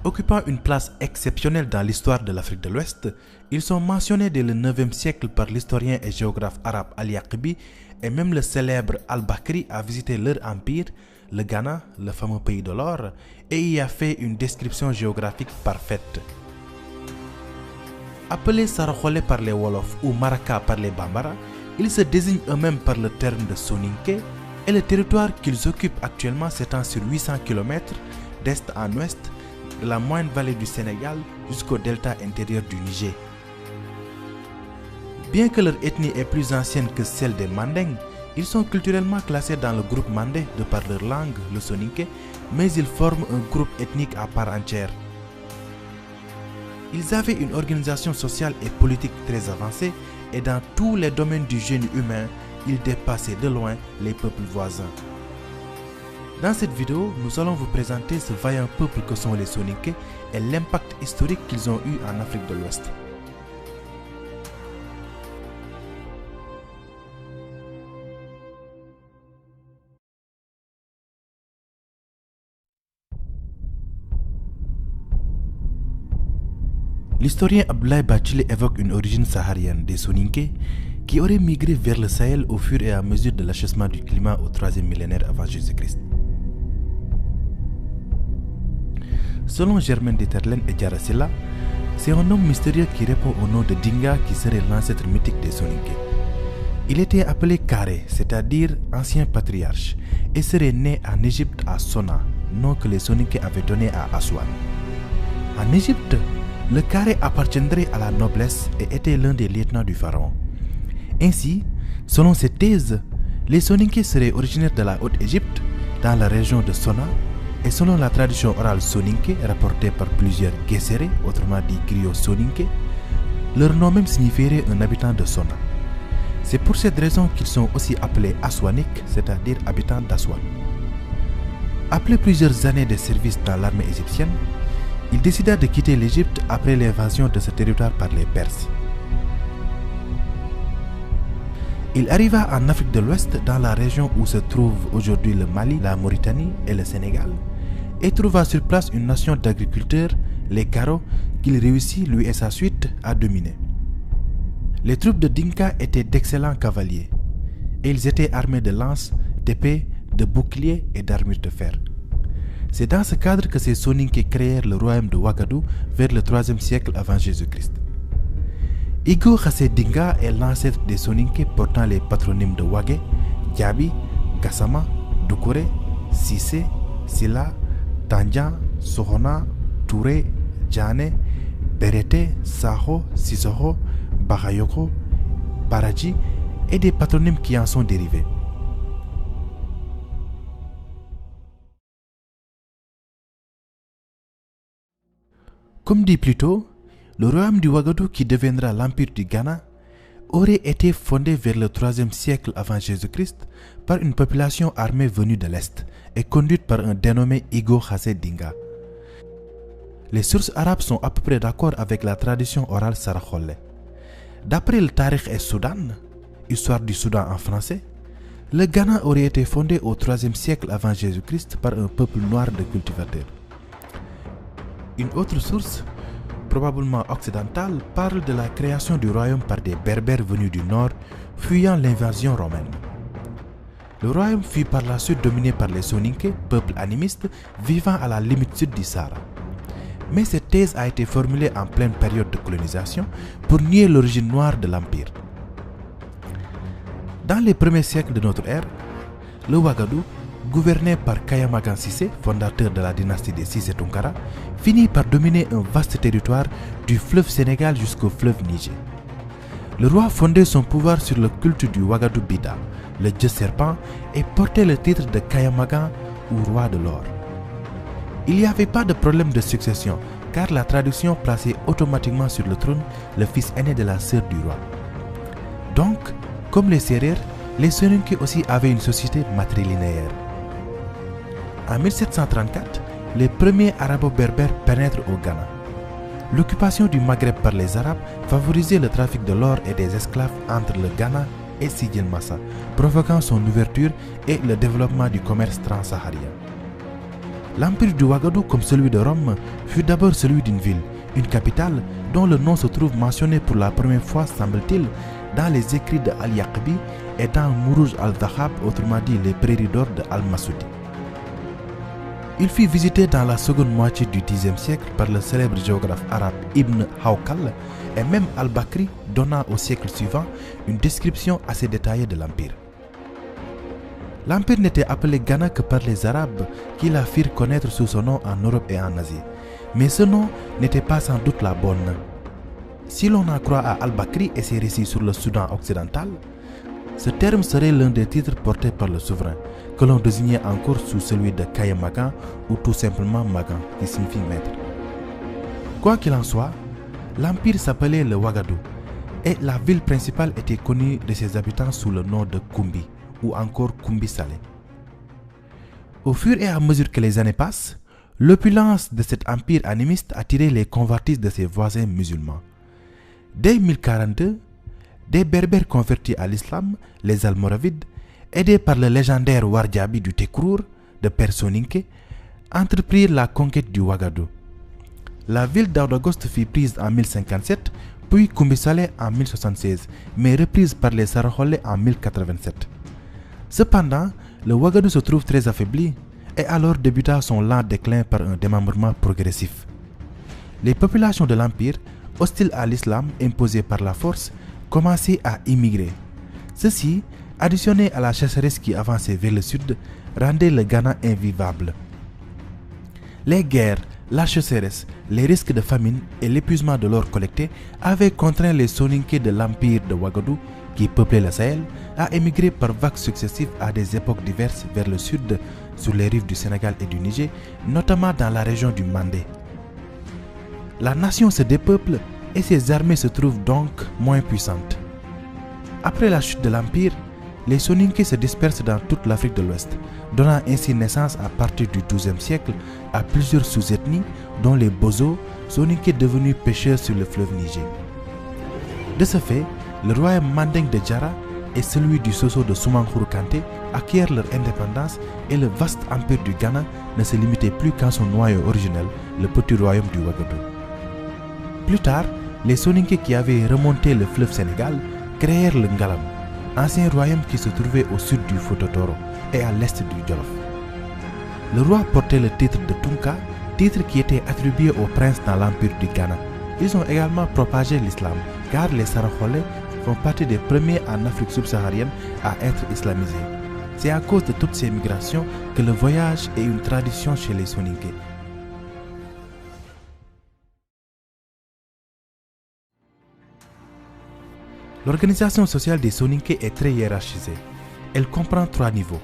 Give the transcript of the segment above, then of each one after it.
Occupant une place exceptionnelle dans l'histoire de l'Afrique de l'Ouest, ils sont mentionnés dès le 9e siècle par l'historien et géographe arabe Al-Yaqibi, et même le célèbre Al-Bakri a visité leur empire, le Ghana, le fameux pays de l'or, et y a fait une description géographique parfaite. Appelés Saraxolé par les Wolofs ou Maraka par les Bambara, ils se désignent eux-mêmes par le terme de Soninké, et le territoire qu'ils occupent actuellement s'étend sur 800 km d'est en ouest, de la moyenne vallée du Sénégal jusqu'au delta intérieur du Niger. Bien que leur ethnie est plus ancienne que celle des Manding, ils sont culturellement classés dans le groupe Mandé de par leur langue, le Soninké, mais ils forment un groupe ethnique à part entière. Ils avaient une organisation sociale et politique très avancée et dans tous les domaines du génie humain, ils dépassaient de loin les peuples voisins. Dans cette vidéo, nous allons vous présenter ce vaillant peuple que sont les Soninké et l'impact historique qu'ils ont eu en Afrique de l'Ouest. L'historien Abdoulaye Bathily évoque une origine saharienne des Soninké qui auraient migré vers le Sahel au fur et à mesure de l'achèvement du climat au 3e millénaire avant Jésus-Christ. Selon Germaine Dieterlen et Diarra Sylla, c'est un homme mystérieux qui répond au nom de Dinga qui serait l'ancêtre mythique des Soninké. Il était appelé Karé, c'est-à-dire ancien patriarche, et serait né en Égypte à Sona, nom que les Soninké avaient donné à Aswan. En Égypte, le Karé appartiendrait à la noblesse et était l'un des lieutenants du pharaon. Ainsi, selon cette thèse, les Soninké seraient originaires de la Haute-Égypte, dans la région de Sona, et selon la tradition orale Soninké rapportée par plusieurs Guesséré, autrement dit griots Soninké, leur nom même signifierait un habitant de Sona. C'est pour cette raison qu'ils sont aussi appelés Aswaniques, c'est-à-dire habitants d'Aswan. Après plusieurs années de service dans l'armée égyptienne, il décida de quitter l'Égypte après l'invasion de ce territoire par les Perses. Il arriva en Afrique de l'Ouest, dans la région où se trouvent aujourd'hui le Mali, la Mauritanie et le Sénégal, et trouva sur place une nation d'agriculteurs, les Karo, qu'il réussit, lui et sa suite, à dominer. Les troupes de Dinka étaient d'excellents cavaliers, et ils étaient armés de lances, d'épées, de boucliers et d'armures de fer. C'est dans ce cadre que ces Soninké créèrent le royaume de Ouagadou vers le 3e siècle avant Jésus-Christ. Igo Khassé Dinga est l'ancêtre des Soninké portant les patronymes de Ouagé, Diaby, Gassama, Doukouré, Sissé, Silla, Tandjan, Sohona, Touré, Djane, Berete, Saho, Sissoko, Bakayoko, Baradji et des patronymes qui en sont dérivés. Comme dit plus tôt, le royaume du Ouagadou, qui deviendra l'empire du Ghana, aurait été fondé vers le 3e siècle avant Jésus-Christ par une population armée venue de l'Est et conduite par un dénommé Igo Khassé Dinga. Les sources arabes sont à peu près d'accord avec la tradition orale Saraxolé. D'après le Tarikh et Soudan, histoire du Soudan en français, le Ghana aurait été fondé au 3e siècle avant Jésus-Christ par un peuple noir de cultivateurs. Une autre source, probablement occidentale, parle de la création du royaume par des Berbères venus du nord, fuyant l'invasion romaine. Le royaume fut par la suite dominé par les Soninké, peuple animiste vivant à la limite sud du Sahara. Mais cette thèse a été formulée en pleine période de colonisation pour nier l'origine noire de l'empire. Dans les premiers siècles de notre ère, le Ouagadou, gouverné par Kayamagan Sissé, fondateur de la dynastie des Sissé Tounkara, finit par dominer un vaste territoire du fleuve Sénégal jusqu'au fleuve Niger. Le roi fondait son pouvoir sur le culte du Ouagadou Bida, le dieu serpent, et portait le titre de Kayamagan ou roi de l'or. Il n'y avait pas de problème de succession, car la tradition plaçait automatiquement sur le trône le fils aîné de la sœur du roi. Donc, comme les Sérères, les Soninké aussi avaient une société matrilinéaire. En 1734, les premiers arabo-berbères pénètrent au Ghana. L'occupation du Maghreb par les Arabes favorisait le trafic de l'or et des esclaves entre le Ghana et Sidi Massa, provoquant son ouverture et le développement du commerce transsaharien. L'empire du Ouagadougou, comme celui de Rome, fut d'abord celui d'une ville, une capitale dont le nom se trouve mentionné pour la première fois, semble-t-il, dans les écrits de Al-Yaqbi et dans Mourouj al-Dhahab, autrement dit les prairies d'or de Al-Masoudi. Il fut visité dans la seconde moitié du Xe siècle par le célèbre géographe arabe Ibn Hawqal et même Al-Bakri, donnant au siècle suivant une description assez détaillée de l'empire. L'empire n'était appelé Ghana que par les Arabes qui la firent connaître sous son nom en Europe et en Asie. Mais ce nom n'était pas sans doute la bonne. Si l'on en croit à Al-Bakri et ses récits sur le Soudan occidental, ce terme serait l'un des titres portés par le souverain, que l'on désignait encore sous celui de Kaye Magan ou tout simplement Magan, qui signifie maître. Quoi qu'il en soit, l'empire s'appelait le Ouagadougou et la ville principale était connue de ses habitants sous le nom de Koumbi ou encore Koumbi Salé. Au fur et à mesure que les années passent, l'opulence de cet empire animiste attirait les convoitises de ses voisins musulmans. Dès 1042, des berbères convertis à l'islam, les Almoravides, aidés par le légendaire Wardjabi du Tekrour, de Père Soninké, entreprirent la conquête du Ouagadougou. La ville d'Aoudaghost fut prise en 1057, puis Koumbi Salé en 1076, mais reprise par les Saraholais en 1087. Cependant, le Ouagadougou se trouve très affaibli et alors débuta son lent déclin par un démembrement progressif. Les populations de l'empire, hostiles à l'islam imposé par la force, commençaient à immigrer. Ceci, additionné à la chasseresse qui avançait vers le sud, rendait le Ghana invivable. Les guerres, la chasseresse, les risques de famine et l'épuisement de l'or collecté avaient contraint les Soninké de l'empire de Ouagadougou, qui peuplaient le Sahel, à émigrer par vagues successives à des époques diverses vers le sud, sur les rives du Sénégal et du Niger, notamment dans la région du Mandé. La nation se dépeuple et ses armées se trouvent donc moins puissantes. Après la chute de l'empire, les Soninké se dispersent dans toute l'Afrique de l'Ouest, donnant ainsi naissance à partir du XIIe siècle à plusieurs sous-ethnies, dont les Bozo, Soninké devenus pêcheurs sur le fleuve Niger. De ce fait, le royaume mandingue de Djara et celui du Soso de Soumankhourou Kanté acquièrent leur indépendance et le vaste empire du Ghana ne se limitait plus qu'à son noyau originel, le petit royaume du Ouagadougou. Plus tard, les Soninké qui avaient remonté le fleuve Sénégal créèrent le Ngalam, ancien royaume qui se trouvait au sud du Fouta-Toro et à l'est du Djolof. Le roi portait le titre de Tunka, titre qui était attribué aux princes dans l'empire du Ghana. Ils ont également propagé l'islam, car les Saraholais font partie des premiers en Afrique subsaharienne à être islamisés. C'est à cause de toutes ces migrations que le voyage est une tradition chez les Soninké. L'organisation sociale des Soninké est très hiérarchisée. Elle comprend 3 niveaux.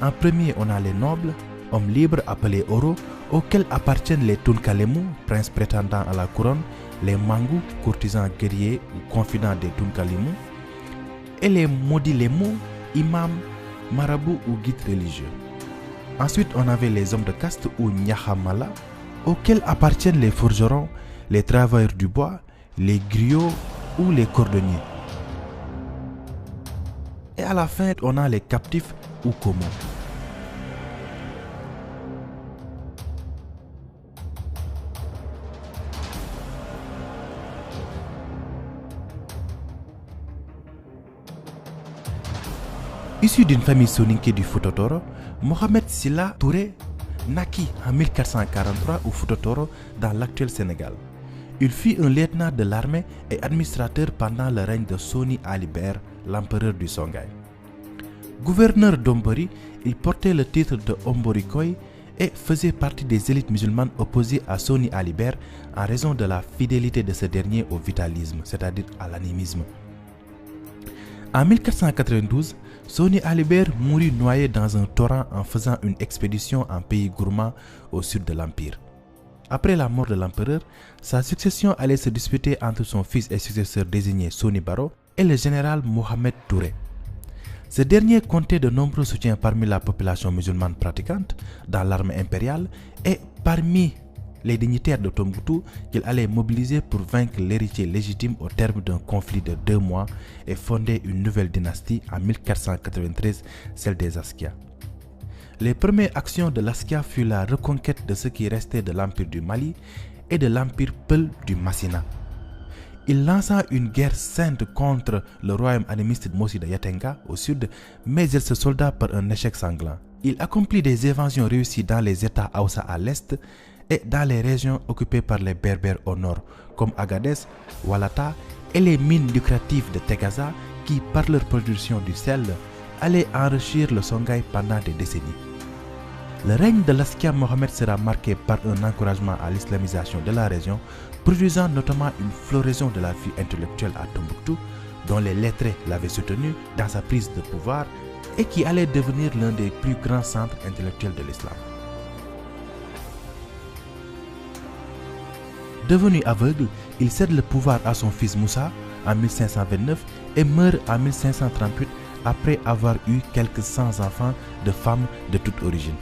En premier, on a les nobles, hommes libres appelés Oro, auxquels appartiennent les Tunkalemou, princes prétendants à la couronne, les Mangou, courtisans guerriers ou confidents des Tunkalemou, et les Modilemou, imams, marabouts ou guides religieux. Ensuite, on avait les hommes de caste ou Nyahamala, auxquels appartiennent les forgerons, les travailleurs du bois, les griots ou les cordonniers. Et à la fin, on a les captifs ou Komo. Issu d'une famille soninké du Fouta-Toro, Mohamed Silla Touré naquit en 1443 au Fouta-Toro dans l'actuel Sénégal. Il fut un lieutenant de l'armée et administrateur pendant le règne de Soni Alibert, l'empereur du Songhai. Gouverneur d'Ombori, il portait le titre de Omborikoy et faisait partie des élites musulmanes opposées à Soni Alibert en raison de la fidélité de ce dernier au vitalisme, c'est-à-dire à l'animisme. En 1492, Soni Alibert mourut noyé dans un torrent en faisant une expédition en pays gourmand au sud de l'Empire. Après la mort de l'empereur, sa succession allait se disputer entre son fils et successeur désigné Soni Baro et le général Mohamed Touré. Ce dernier comptait de nombreux soutiens parmi la population musulmane pratiquante dans l'armée impériale et parmi les dignitaires de Tombouctou qu'il allait mobiliser pour vaincre l'héritier légitime au terme d'un conflit de 2 mois et fonder une nouvelle dynastie en 1493, celle des Askia. Les premières actions de Laskia furent la reconquête de ce qui restait de l'Empire du Mali et de l'Empire Peul du Massina. Il lança une guerre sainte contre le royaume animiste de Mossi de Yatenga au sud, mais il se solda par un échec sanglant. Il accomplit des invasions réussies dans les États Haoussa à l'est et dans les régions occupées par les Berbères au nord, comme Agadez, Walata et les mines lucratives de Tegaza qui, par leur production du sel, allaient enrichir le Songhai pendant des décennies. Le règne de Laskia Mohammed sera marqué par un encouragement à l'islamisation de la région, produisant notamment une floraison de la vie intellectuelle à Tombouctou, dont les lettrés l'avaient soutenu dans sa prise de pouvoir et qui allait devenir l'un des plus grands centres intellectuels de l'islam. Devenu aveugle, il cède le pouvoir à son fils Moussa en 1529 et meurt en 1538 après avoir eu quelques 100 enfants de femmes de toute origine.